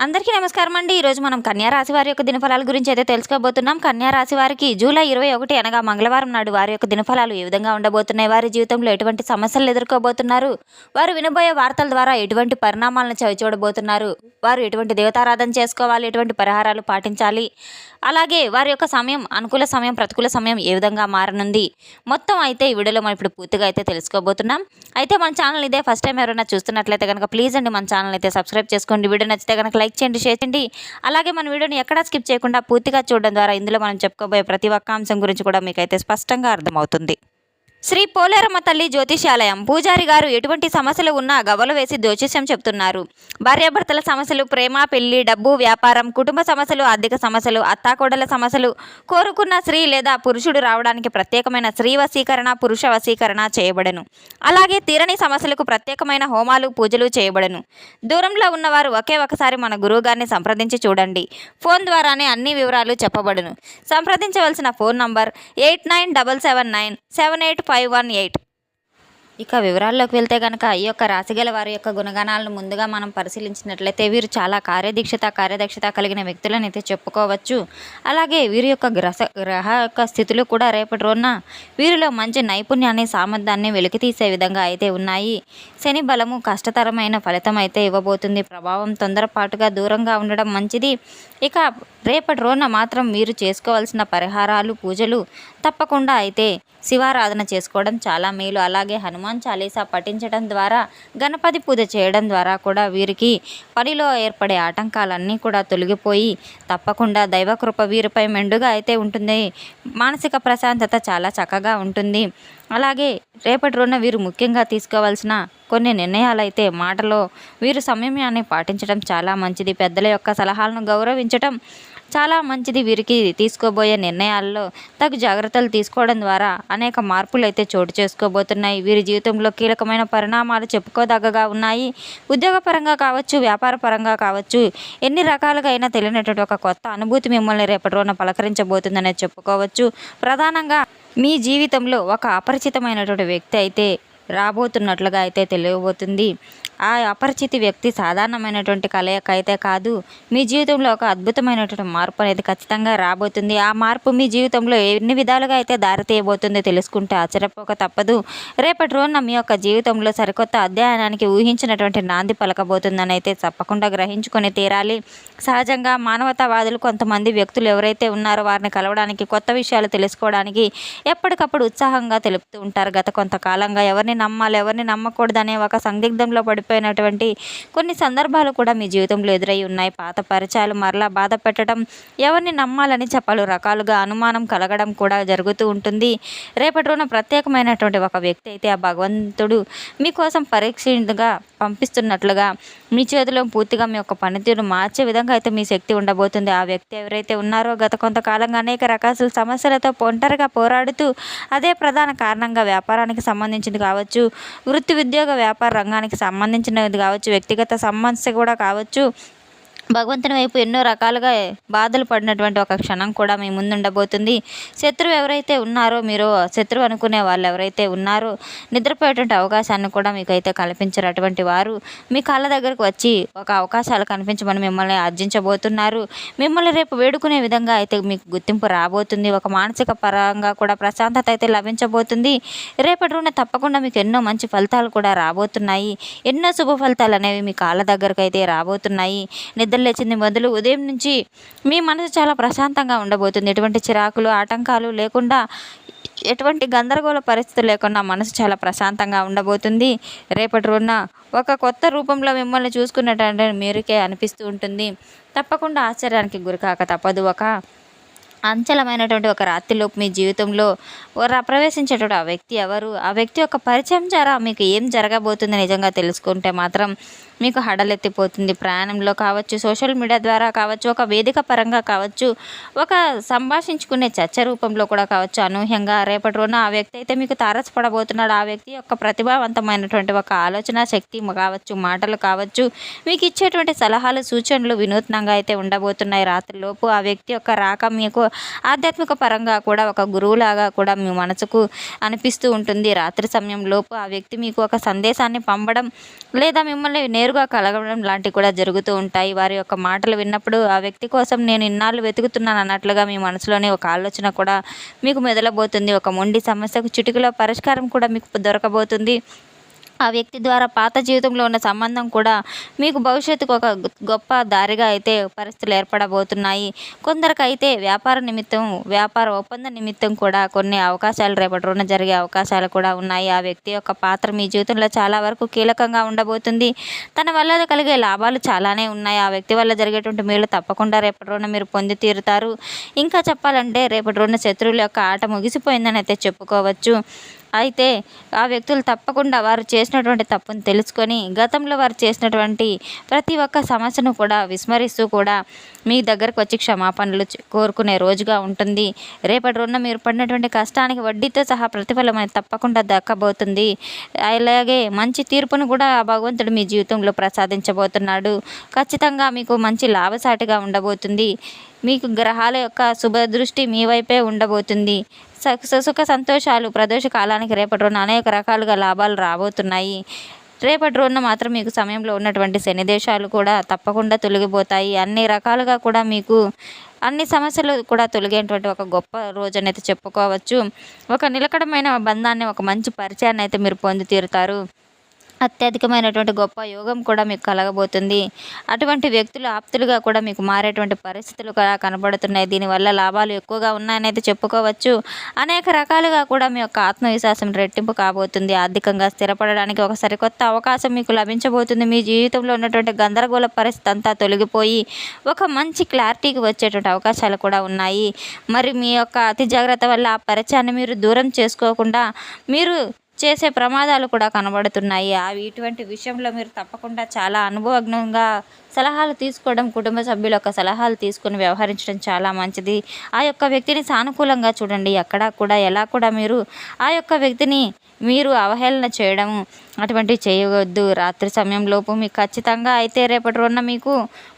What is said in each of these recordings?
అందరికీ నమస్కారం అండి. ఈరోజు మనం కన్యా రాశి వారి యొక్క దినఫలాల గురించి అయితే తెలుసుకోబోతున్నాం. కన్యా రాశి వారికి జూలై 21 అనగా మంగళవారం నాడు వారి యొక్క దినఫలాలు ఏ విధంగా ఉండబోతున్నాయి, వారి జీవితంలో ఎటువంటి సమస్యలు ఎదుర్కోబోతున్నారు, వారు వినబోయే వార్తల ద్వారా ఎటువంటి పరిణామాలను చవిచూడబోతున్నారు, వారు ఎటువంటి దేవతారాధన చేసుకోవాలి, ఎటువంటి పరిహారాలు పాటించాలి, అలాగే వారి యొక్క సమయం అనుకూల సమయం ప్రతికూల సమయం ఏ విధంగా మారనుంది, మొత్తం అయితే ఈ వీడియోలో మనం ఇప్పుడు పూర్తిగా అయితే తెలుసుకోబోతున్నాం. అయితే మన ఛానల్ ఇదే ఫస్ట్ టైం ఎవరైనా చూస్తున్నట్లయితే కనుక ప్లీజ్ అండి మన ఛానల్ అయితే సబ్స్క్రైబ్ చేసుకోండి. వీడియో నచ్చితే కనుక లైక్ చేయండి, షేర్ చేయండి. అలాగే మన వీడియోని ఎక్కడా స్కిప్ చేయకుండా పూర్తిగా చూడడం ద్వారా ఇందులో మనం చెప్పుకోబోయే ప్రతి ఒక్క అంశం గురించి కూడా మీకైతే స్పష్టంగా అర్థమవుతుంది. శ్రీ పోలేరమ్మ తల్లి జ్యోతిష్యాలయం పూజారి గారు ఎటువంటి సమస్యలు ఉన్నా గవ్వలు వేసి జ్యోతిష్యం చెప్తున్నారు. భార్యాభర్తల సమస్యలు, ప్రేమ, పెళ్లి, డబ్బు, వ్యాపారం, కుటుంబ సమస్యలు, ఆర్థిక సమస్యలు, అత్తాకోడల సమస్యలు, కోరుకున్న స్త్రీ లేదా పురుషుడు రావడానికి ప్రత్యేకమైన స్త్రీ వశీకరణ, పురుష వశీకరణ చేయబడను. అలాగే తీరని సమస్యలకు ప్రత్యేకమైన హోమాలు, పూజలు చేయబడను. దూరంలో ఉన్నవారు ఒకే ఒకసారి మన గురువు గారిని సంప్రదించి చూడండి. ఫోన్ ద్వారానే అన్ని వివరాలు చెప్పబడును. సంప్రదించవలసిన ఫోన్ నంబర్ 8977978518. ఇక వివరాల్లోకి వెళ్తే కనుక ఈ యొక్క రాశిగల వారి యొక్క గుణగణాలను ముందుగా మనం పరిశీలించినట్లయితే వీరు చాలా కార్యదక్షత కలిగిన వ్యక్తులను అయితే చెప్పుకోవచ్చు. అలాగే వీరి యొక్క గ్రహ యొక్క స్థితులు కూడా రేపటి రోజున వీరిలో మంచి నైపుణ్యాన్ని, సామర్థ్యాన్ని వెలికితీసే విధంగా అయితే ఉన్నాయి. శని బలము కష్టతరమైన ఫలితం అయితే ఇవ్వబోతుంది. ప్రభావం తొందరపాటుగా దూరంగా ఉండడం మంచిది. ఇక రేపటి రోజున మాత్రం మీరు చేసుకోవాల్సిన పరిహారాలు, పూజలు తప్పకుండా అయితే శివారాధన చేసుకోవడం చాలా మేలు. అలాగే హనుమాన్ చాలీసా పఠించడం ద్వారా, గణపతి పూజ చేయడం ద్వారా కూడా వీరికి పనిలో ఏర్పడే ఆటంకాలన్నీ కూడా తొలగిపోయి తప్పకుండా దైవకృప వీరిపై మెండుగా అయితే ఉంటుంది. మానసిక ప్రశాంతత చాలా చక్కగా ఉంటుంది. అలాగే రేపటి రోజున వీరు ముఖ్యంగా తీసుకోవాల్సిన కొన్ని నిర్ణయాలు అయితే మాటలో వీరు సంయమనాన్ని పాటించడం చాలా మంచిది. పెద్దల యొక్క సలహాలను గౌరవించడం చాలా మంచిది. వీరికి తీసుకోబోయే నిర్ణయాల్లో తగు జాగ్రత్తలు తీసుకోవడం ద్వారా అనేక మార్పులు అయితే చోటు చేసుకోబోతున్నాయి. వీరి జీవితంలో కీలకమైన పరిణామాలు చెప్పుకోదగ్గగా ఉన్నాయి. ఉద్యోగపరంగా కావచ్చు, వ్యాపార పరంగా కావచ్చు, ఎన్ని రకాలుగా అయినా తెలియనటువంటి ఒక కొత్త అనుభూతి మిమ్మల్ని రేపటి రోజున పలకరించబోతుందనే చెప్పుకోవచ్చు. ప్రధానంగా మీ జీవితంలో ఒక అపరిచితమైనటువంటి వ్యక్తి అయితే రాబోతున్నట్లుగా అయితే తెలియబోతుంది. ఆ అపరిచిత వ్యక్తి సాధారణమైనటువంటి కలయిక అయితే కాదు. మీ జీవితంలో ఒక అద్భుతమైనటువంటి మార్పు అనేది ఖచ్చితంగా రాబోతుంది. ఆ మార్పు మీ జీవితంలో ఎన్ని విధాలుగా అయితే దారితీయబోతుందో తెలుసుకుంటే ఆశ్చర్యపోక తప్పదు. రేపటి రోజున మీ యొక్క జీవితంలో సరికొత్త అధ్యయనానికి ఊహించినటువంటి నాంది పలకబోతుందని అయితే తప్పకుండా గ్రహించుకొని తీరాలి. సహజంగా మానవతావాదులు కొంతమంది వ్యక్తులు ఎవరైతే ఉన్నారో వారిని కలవడానికి, కొత్త విషయాలు తెలుసుకోవడానికి ఎప్పటికప్పుడు ఉత్సాహంగా తెలుపుతూ ఉంటారు. గత కొంతకాలంగా ఎవరిని నమ్మాలి, ఎవరిని నమ్మకూడదు అనే ఒక సందిగ్ధంలో పడిపోయినటువంటి కొన్ని సందర్భాలు కూడా మీ జీవితంలో ఎదురై ఉన్నాయి. పాత పరిచయాలు మరలా బాధ పెట్టడం, ఎవరిని నమ్మాలని పలు రకాలుగా అనుమానం కలగడం కూడా జరుగుతూ ఉంటుంది. రేపటి రోజున ప్రత్యేకమైనటువంటి ఒక వ్యక్తి అయితే ఆ భగవంతుడు మీకోసం పరీక్షగా పంపిస్తున్నట్లుగా మీ చేతిలో పూర్తిగా మీ యొక్క పనితీరు మార్చే విధంగా అయితే మీ శక్తి ఉండబోతుంది. ఆ వ్యక్తి ఎవరైతే ఉన్నారో గత కొంతకాలంగా అనేక రకాల సమస్యలతో ఒంటరిగా పోరాడుతూ, అదే ప్రధాన కారణంగా వ్యాపారానికి సంబంధించింది కావచ్చు, వృత్తి ఉద్యోగ వ్యాపార రంగానికి సంబంధించినది కావచ్చు, వ్యక్తిగత సమస్య కూడా కావచ్చు, భగవంతుని వైపు ఎన్నో రకాలుగా బాధలు పడినటువంటి ఒక క్షణం కూడా మీ ముందు ఉండబోతుంది. శత్రువు ఎవరైతే ఉన్నారో, మీరు శత్రువు అనుకునే వాళ్ళు ఎవరైతే ఉన్నారో నిద్రపోయేటువంటి అవకాశాన్ని కూడా మీకైతే కల్పించరు. అటువంటి వారు మీ కాళ్ళ దగ్గరకు వచ్చి ఒక అవకాశాలు కనిపించమని మిమ్మల్ని ఆర్జించబోతున్నారు. మిమ్మల్ని రేపు వేడుకునే విధంగా అయితే మీకు గుర్తింపు రాబోతుంది. ఒక మానసిక పరంగా కూడా ప్రశాంతత అయితే లభించబోతుంది. రేపటి రోజున తప్పకుండా మీకు ఎన్నో మంచి ఫలితాలు కూడా రాబోతున్నాయి. ఎన్నో శుభ ఫలితాలు అనేవి మీ కాళ్ళ దగ్గరకు అయితే రాబోతున్నాయి. నిద్ర లేచింది మొదలు ఉదయం నుంచి మీ మనసు చాలా ప్రశాంతంగా ఉండబోతుంది. ఎటువంటి చిరాకులు, ఆటంకాలు లేకుండా, ఎటువంటి గందరగోళ పరిస్థితులు లేకుండా మనసు చాలా ప్రశాంతంగా ఉండబోతుంది. రేపటి రోజున ఒక కొత్త రూపంలో మిమ్మల్ని చూసుకున్నట్టు మీరుకే అనిపిస్తూ ఉంటుంది. తప్పకుండా ఆశ్చర్యానికి గురికాక తప్పదు. ఒక అంచలమైనటువంటి ఒక రాత్రిలోపు మీ జీవితంలో ప్రవేశించేటువంటి ఆ వ్యక్తి ఎవరు, ఆ వ్యక్తి యొక్క పరిచయం ద్వారా మీకు ఏం జరగబోతుంది నిజంగా తెలుసుకుంటే మాత్రం మీకు హడలెత్తిపోతుంది. ప్రయాణంలో కావచ్చు, సోషల్ మీడియా ద్వారా కావచ్చు, ఒక వేదిక పరంగా కావచ్చు, ఒక సంభాషించుకునే చర్చ రూపంలో కూడా కావచ్చు, అనూహ్యంగా రేపటి రోజున ఆ వ్యక్తి అయితే మీకు తారసపడబోతున్నాడు. ఆ వ్యక్తి యొక్క ప్రతిభావంతమైనటువంటి ఒక ఆలోచన శక్తి కావచ్చు, మాటలు కావచ్చు, మీకు ఇచ్చేటువంటి సలహాలు, సూచనలు వినూత్నంగా అయితే ఉండబోతున్నాయి. రాత్రిలోపు ఆ వ్యక్తి యొక్క రాక మీకు ఆధ్యాత్మిక పరంగా కూడా ఒక గురువులాగా కూడా మీ మనసుకు అనిపిస్తూ ఉంటుంది. రాత్రి సమయంలోపు ఆ వ్యక్తి మీకు ఒక సందేశాన్ని పంపడం లేదా మిమ్మల్ని నేరుగా కలవడం లాంటివి కూడా జరుగుతూ ఉంటాయి. వారి యొక్క మాటలు విన్నప్పుడు ఆ వ్యక్తి కోసం నేను ఇన్నాళ్ళు వెతుకుతున్నాను అన్నట్లుగా మీ మనసులోనే ఒక ఆలోచన కూడా మీకు మెదలబోతుంది. ఒక మొండి సమస్యకు చిటికలో పరిష్కారం కూడా మీకు దొరకబోతుంది. ఆ వ్యక్తి ద్వారా పాత జీవితంలో ఉన్న సంబంధం కూడా మీకు భవిష్యత్తుకు ఒక గొప్ప దారిగా అయితే పరిస్థితులు ఏర్పడబోతున్నాయి. కొందరికైతే వ్యాపార ఒప్పంద నిమిత్తం కూడా కొన్ని అవకాశాలు రేపటి రోజున జరిగే అవకాశాలు కూడా ఉన్నాయి. ఆ వ్యక్తి యొక్క పాత్ర మీ జీవితంలో చాలా వరకు కీలకంగా ఉండబోతుంది. తన వల్ల కలిగే లాభాలు చాలానే ఉన్నాయి. ఆ వ్యక్తి వల్ల జరిగేటువంటి మేలు తప్పకుండా రేపటి రోజున మీరు పొంది తీరుతారు. ఇంకా చెప్పాలంటే రేపటి రోజున శత్రువుల యొక్క ఆట ముగిసిపోయిందని అయితే చెప్పుకోవచ్చు. అయితే ఆ వ్యక్తులు తప్పకుండా వారు చేసినటువంటి తప్పును తెలుసుకొని గతంలో వారు చేసినటువంటి ప్రతి ఒక్క సమస్యను కూడా విస్మరిస్తూ కూడా మీ దగ్గరకు వచ్చి క్షమాపణలు కోరుకునే రోజుగా ఉంటుంది. రేపటి రోజున మీరు పడినటువంటి కష్టానికి వడ్డీతో సహా ప్రతిఫలం అనేది తప్పకుండా దక్కబోతుంది. అలాగే మంచి తీర్పును కూడా ఆ భగవంతుడు మీ జీవితంలో ప్రసాదించబోతున్నాడు. ఖచ్చితంగా మీకు మంచి లాభసాటిగా ఉండబోతుంది. మీకు గ్రహాల యొక్క శుభదృష్టి మీ వైపే ఉండబోతుంది. సుఖ సంతోషాలు ప్రదోష కాలానికి రేపటి రోజున అనేక రకాలుగా లాభాలు రాబోతున్నాయి. రేపటి రోజున మాత్రం మీకు సమయంలో ఉన్నటువంటి శని దేశాలు కూడా తప్పకుండా తొలగిపోతాయి. అన్ని రకాలుగా కూడా మీకు అన్ని సమస్యలు కూడా తొలగేటువంటి ఒక గొప్ప రోజు అనేది చెప్పుకోవచ్చు. ఒక నిలకడమైన బంధాన్ని, ఒక మంచి పరిచయాన్ని అయితే మీరు పొంది తీరుతారు. అత్యధికమైనటువంటి గొప్ప యోగం కూడా మీకు కలగబోతుంది. అటువంటి వ్యక్తులు ఆప్తులుగా కూడా మీకు మారేటువంటి పరిస్థితులు కూడా కనబడుతున్నాయి. దీనివల్ల లాభాలు ఎక్కువగా ఉన్నాయని చెప్పుకోవచ్చు. అనేక రకాలుగా కూడా మీ యొక్క ఆత్మవిశ్వాసం రెట్టింపు కాబోతుంది. ఆర్థికంగా స్థిరపడడానికి ఒక సరికొత్త అవకాశం మీకు లభించబోతుంది. మీ జీవితంలో ఉన్నటువంటి గందరగోళ పరిస్థితి అంతా తొలగిపోయి ఒక మంచి క్లారిటీకి వచ్చేటువంటి అవకాశాలు కూడా ఉన్నాయి. మరి మీ యొక్క అతి జాగ్రత్త వల్ల ఆ పరిచయాన్ని మీరు దూరం చేసుకోకుండా మీరు చేసే ప్రమాదాలు కూడా కనబడుతున్నాయి. ఇటువంటి విషయంలో మీరు తప్పకుండా చాలా అనుభవజ్ఞంగా సలహాలు తీసుకోవడం, కుటుంబ సభ్యుల యొక్క సలహాలు తీసుకొని వ్యవహరించడం చాలా మంచిది. ఆ యొక్క వ్యక్తిని సానుకూలంగా చూడండి. ఎక్కడా కూడా ఎలా కూడా మీరు ఆ యొక్క వ్యక్తిని మీరు అవహేళన చేయడము అటువంటివి చేయవద్దు. రాత్రి సమయంలోపు మీకు ఖచ్చితంగా అయితే రేపటి రోజున మీకు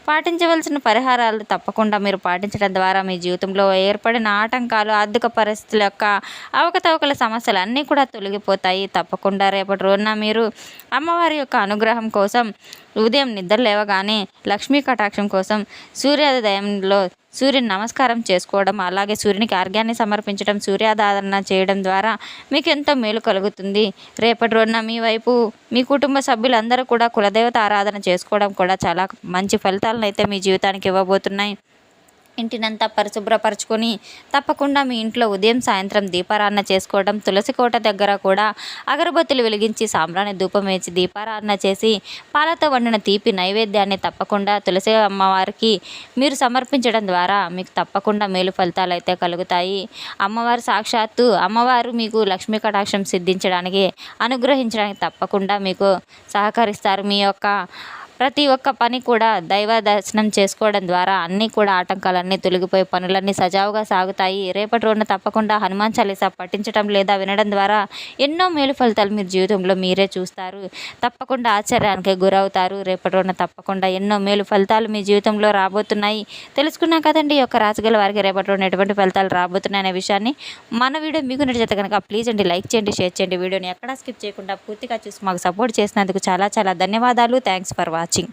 పాటించవలసిన పరిహారాలు తప్పకుండా మీరు పాటించడం ద్వారా మీ జీవితంలో ఏర్పడిన ఆటంకాలు, ఆర్థిక పరిస్థితుల యొక్క అవకతవకల సమస్యలు అన్నీ కూడా తొలగిపోతాయి. తప్పకుండా రేపటి రోజున మీరు అమ్మవారి యొక్క అనుగ్రహం కోసం ఉదయం నిద్ర లేవగానే లక్ష్మీ కటాక్షం కోసం సూర్యోదయంలో సూర్యుని నమస్కారం చేసుకోవడం, అలాగే సూర్యునికి అర్ఘ్యాన్ని సమర్పించడం, సూర్యారాధన చేయడం ద్వారా మీకు ఎంతో మేలు కలుగుతుంది. రేపటి రోజున మీ వైపు మీ కుటుంబ సభ్యులందరూ కూడా కులదేవత ఆరాధన చేసుకోవడం కూడా చాలా మంచి ఫలితాలను అయితే మీ జీవితానికి ఇవ్వబోతున్నాయి. ఇంటినంతా పరిశుభ్రపరచుకొని తప్పకుండా మీ ఇంట్లో ఉదయం సాయంత్రం దీపారాధన చేసుకోవడం, తులసి కోట దగ్గర కూడా అగరబత్తులు వెలిగించి సాంబ్రాణి ధూపం వేసి దీపారాధన చేసి పాలతో వండిన తీపి నైవేద్యాన్ని తప్పకుండా తులసి అమ్మవారికి మీరు సమర్పించడం ద్వారా మీకు తప్పకుండా మేలు ఫలితాలు అయితే కలుగుతాయి. అమ్మవారు సాక్షాత్తు అమ్మవారు మీకు లక్ష్మీ కటాక్షం సిద్ధించడానికి, అనుగ్రహించడానికి తప్పకుండా మీకు సహకరిస్తారు. మీ యొక్క ప్రతి ఒక్క పని కూడా దైవ దర్శనం చేసుకోవడం ద్వారా అన్నీ కూడా ఆటంకాలన్నీ తొలగిపోయి పనులన్నీ సజావుగా సాగుతాయి. రేపటి రోజున తప్పకుండా హనుమాన్ చాలీసా పఠించడం లేదా వినడం ద్వారా ఎన్నో మేలు ఫలితాలు మీరు జీవితంలో మీరే చూస్తారు. తప్పకుండా ఆశ్చర్యానికి గురవుతారు. రేపటి రోజున తప్పకుండా ఎన్నో మేలు ఫలితాలు మీ జీవితంలో రాబోతున్నాయి. తెలుసుకున్నాం కదండి ఈ యొక్క రాశిగల వారికి రేపటి రోజున ఎటువంటి ఫలితాలు రాబోతున్నాయి అనే విషయాన్ని. మన వీడియో మీకు నచ్చితే కనుక ప్లీజ్ అండి లైక్ చేయండి, షేర్ చేయండి. వీడియోని ఎక్కడా స్కిప్ చేయకుండా పూర్తిగా చూసి మాకు సపోర్ట్ చేసినందుకు చాలా చాలా ధన్యవాదాలు. Thanks for watching.